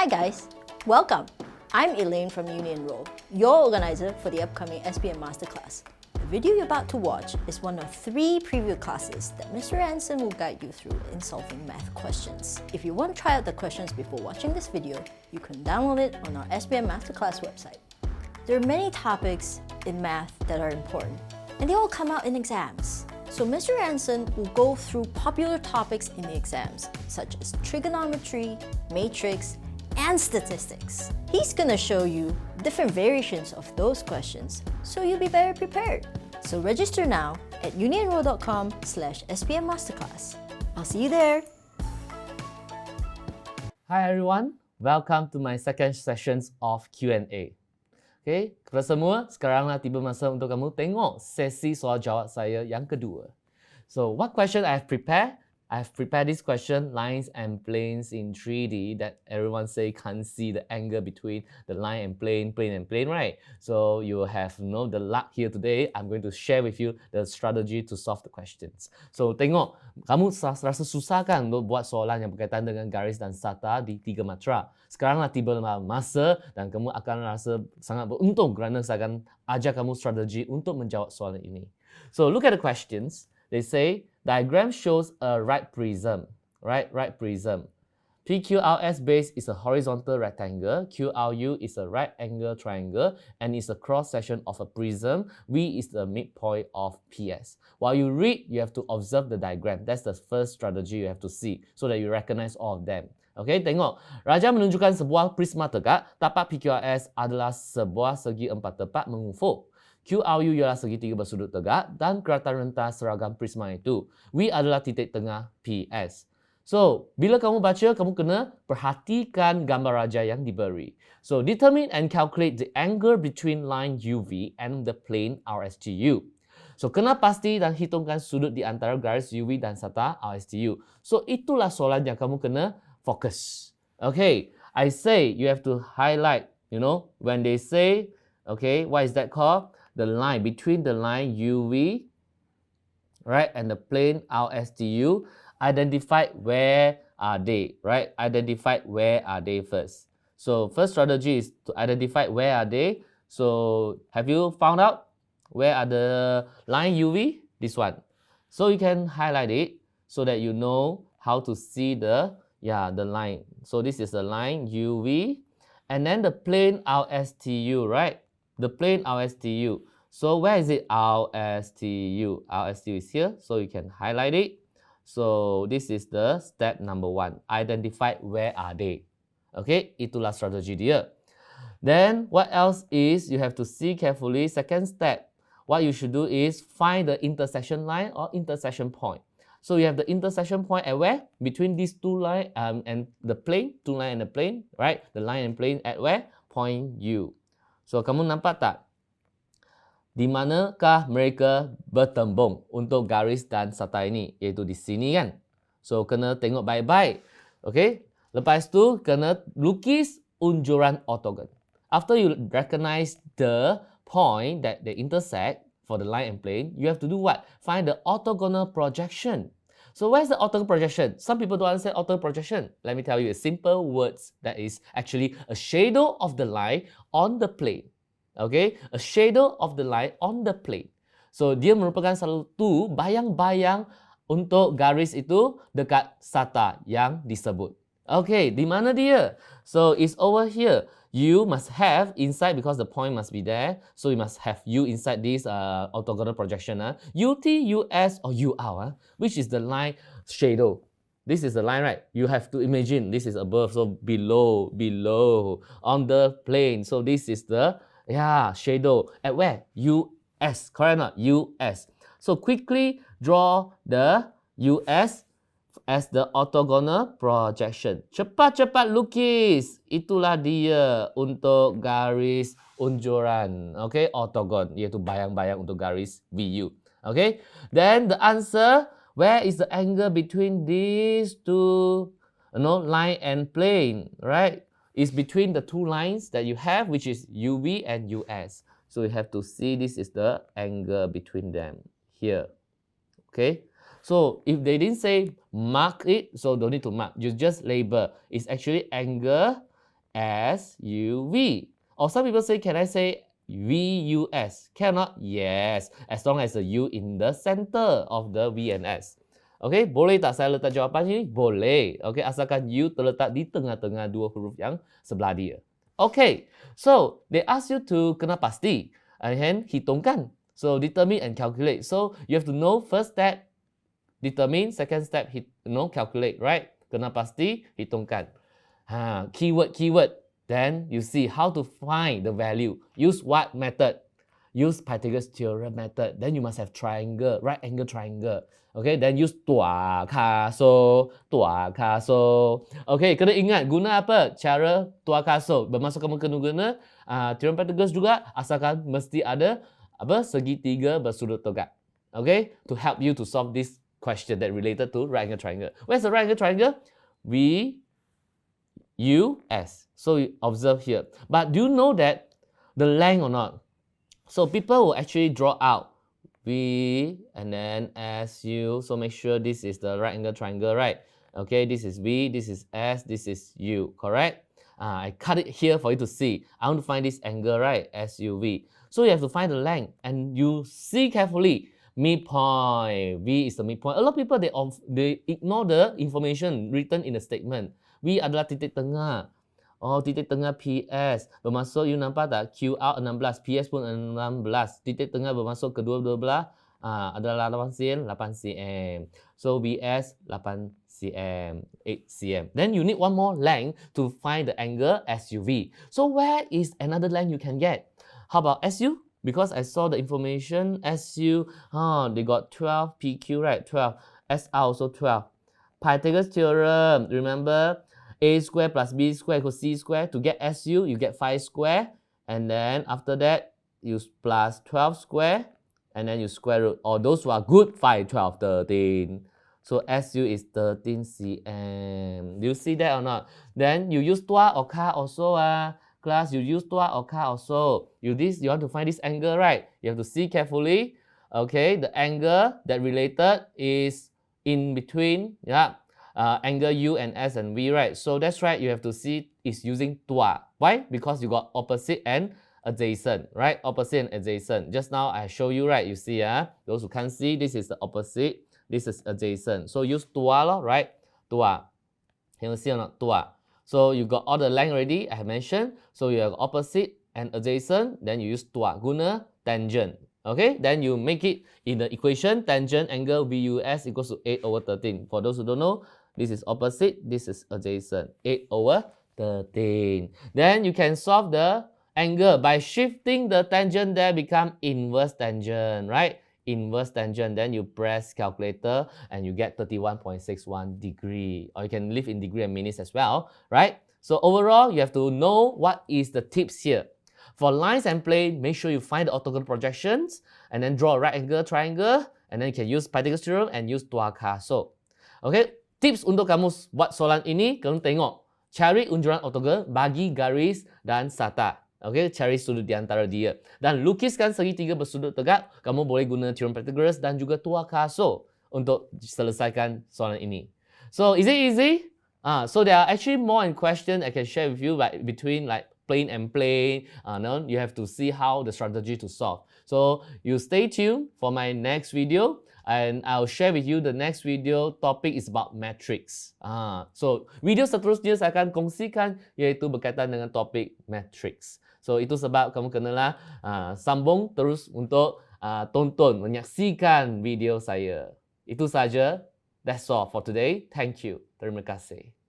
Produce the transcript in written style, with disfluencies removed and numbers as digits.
Hi guys, welcome. I'm Elaine from Enrol, your organizer for the upcoming SPM Masterclass. The video you're about to watch is one of 3 preview classes that Mr. Anson will guide you through in solving math questions. If you want to try out the questions before watching this video, you can download it on our SPM Masterclass website. There are many topics in math that are important, and they all come out in exams. So Mr. Anson will go through popular topics in the exams, such as trigonometry, matrix, and statistics. He's gonna show you different variations of those questions, so you'll be better prepared. So register now at unionenroll.com/SPM Masterclass. I'll see you there. Hi everyone, welcome to my second sessions of Q&A. Okay, kepada semua, sekaranglah tiba masa untuk kamu tengok sesi soal jawab saya yang kedua. So, what question I have prepared? I have prepared this question, lines and planes in 3D, that everyone say can't see the angle between the line and plane, right? So you have the luck here today. I'm going to share with you the strategy to solve the questions. So tengok, kamu rasa susah kan untuk buat soalan yang berkaitan dengan garis dan sata di 3 matra. Sekaranglah tiba masa dan kamu akan rasa sangat beruntung kerana saya akan ajar kamu strategi untuk menjawab soalan ini. So look at the questions. They say, diagram shows a right prism, right prism. PQRS base is a horizontal rectangle, QRU is a right angle triangle, and is a cross section of a prism. V is the midpoint of PS. While you read, you have to observe the diagram. That's the first strategy you have to see, so that you recognize all of them. Okay, tengok. Raja menunjukkan sebuah prisma tegak. Tapak PQRS adalah sebuah segi 4 tepat mengufuk. QRU ialah segitiga bersudut tegak dan keratan rentas seragam prisma itu. V adalah titik tengah PS. So, bila kamu baca, kamu kena perhatikan gambar raja yang diberi. So, determine and calculate the angle between line UV and the plane RSTU. So, kena pasti dan hitungkan sudut di antara garis UV dan sata RSTU. So, itulah soalan yang kamu kena fokus. Okay, I say you have to highlight, when they say, okay, what is that called? The line between the line UV, right, and the plane RSTU, identify where are they, right? Identify where are they first. So first strategy is to identify where are they. So have you found out where are the line UV? This one. So you can highlight it so that you know how to see the line. So this is the line UV, and then the plane RSTU, right? The plane RSTU. So where is it? RSTU. RSTU is here, so you can highlight it. So this is the step number 1. Identify where are they. Okay, itulah strategi dia. Then what else is you have to see carefully. Second step, what you should do is find the intersection line or intersection point. So you have the intersection point at where? Between these 2 lines and the plane, 2 line and the plane, right? The line and plane at where? Point U. So kamu nampak tak? Di manakah mereka bertembung untuk garis dan sata ini? Iaitu di sini kan? So kena tengok baik-baik. Okay? Lepas tu kena lukis unjuran ortogon. After you recognize the point that they intersect for the line and plane, you have to do what? Find the orthogonal projection. So where's the orthogonal projection? Some people don't understand orthogonal projection. Let me tell you a simple words that is actually a shadow of the line on the plane. Okay, a shadow of the line on the plane. So dia merupakan satu bayang-bayang untuk garis itu dekat sata yang disebut. Okay, di mana dia? So it's over here. You must have inside, because the point must be there. So you must have U inside this orthogonal projection. UT, US, or UR, which is the line shadow. This is the line, right? You have to imagine this is above, so below on the plane. So this is the shadow at where? US, correct or not? US. So quickly draw the US as the orthogonal projection. Cepat-cepat lukis. Itulah dia untuk garis unjuran. Okay, ortogon, iaitu bayang-bayang untuk garis VU. Okay, then the answer, where is the angle between these 2 line and plane, right? Is between the 2 lines that you have, which is UV and US. So you have to see this is the angle between them here. Okay. So if they didn't say mark it, so don't need to mark. You just label. It's actually angle SUV. Or some people say, can I say VUS? Cannot? Yes. As long as the U in the center of the V and S. Okay, boleh tak saya letak jawapan ini? Boleh. Okay, asalkan U terletak di tengah-tengah dua huruf yang sebelah dia. Okay, so they ask you to kena pasti and hitungkan. So determine and calculate. So you have to know first step, determine, second step, calculate, right? Kena pasti, hitungkan. Keyword. Then you see how to find the value. Use what method? Use Pythagoras theorem method. Then you must have triangle, right angle triangle. Okay, then use tua kaso. Okay, kena ingat guna apa? Cara tua kaso. Bermaksud kamu kena guna theorem Pythagoras juga, asalkan mesti ada segitiga bersudut tegak. Okay, to help you to solve this question that related to right angle triangle. Where's the right angle triangle? VUS. So you observe here. But do you know that the length or not? So people will actually draw out V and then SU. So make sure this is the right angle triangle, right? Okay, this is V, this is S, this is U, correct? I cut it here for you to see. I want to find this angle, right? SUV. So you have to find the length and you see carefully. Midpoint. V is the midpoint. A lot of people, they ignore the information written in the statement. V adalah titik tengah. Oh, titik tengah PS. Bermaksud, you nampak tak? QR 16, PS pun 16. Titik tengah bermaksud kedua-dua belah adalah 8 cm, 8 cm. So BS 8 cm, 8 cm. Then you need one more length to find the angle SUV. So where is another length you can get? How about SU? Because I saw the information, SU, they got 12 PQ, right? 12. SR also 12. Pythagoras theorem, remember? A square plus B square equals C square. To get SU, you get 5 square. And then after that, you plus 12 square. And then you square root. Or those who are good, 5, 12, 13. So SU is 13 cm. Do you see that or not? Then you use tua or ka also. Class, you use tua or ka also. You want to find this angle, right? You have to see carefully. Okay, the angle that related is in between. Yeah. Angle U and S and V, right? So that's right, you have to see is using tua. Why? Because you got opposite and adjacent, right? Opposite and adjacent. Just now I show you, right? You see, those who can't see, this is the opposite, this is adjacent. So use tua, right? Tua. Can you see or not? Tua. So you got all the length already, I have mentioned. So you have opposite and adjacent, then you use tua. Guna tangent. Okay, then you make it in the equation, tangent angle VUS equals to 8 over 13. For those who don't know, this is opposite, this is adjacent, 8 over 13. Then you can solve the angle by shifting the tangent there, become inverse tangent, right? Inverse tangent, then you press calculator and you get 31.61 degree. Or you can live in degree and minutes as well, right? So overall, you have to know what is the tips here. For lines and plane, make sure you find the orthogonal projections and then draw a right angle triangle, and then you can use Pythagoras theorem and use tua kaso. Okay, tips untuk kamu buat soalan ini, kamu tengok. Cari unjuran ortogonal, bagi garis dan sata. Okay, cari sudut di antara dia. Dan lukiskan segitiga bersudut tegak. Kamu boleh guna theorem Pythagoras dan juga tua kaso untuk selesaikan soalan ini. So, is it easy? So there are actually more in question I can share with you, like between like plane and plane. You have to see how the strategy to solve. So you stay tuned for my next video, and I'll share with you the next video topic is about matrix. So video seterusnya saya akan kongsikan yaitu berkaitan dengan topik matrix. So itu sebab kamu kenalah sambung terus untuk tonton, menyaksikan video saya. Itu saja. That's all for today. Thank you. Terima kasih.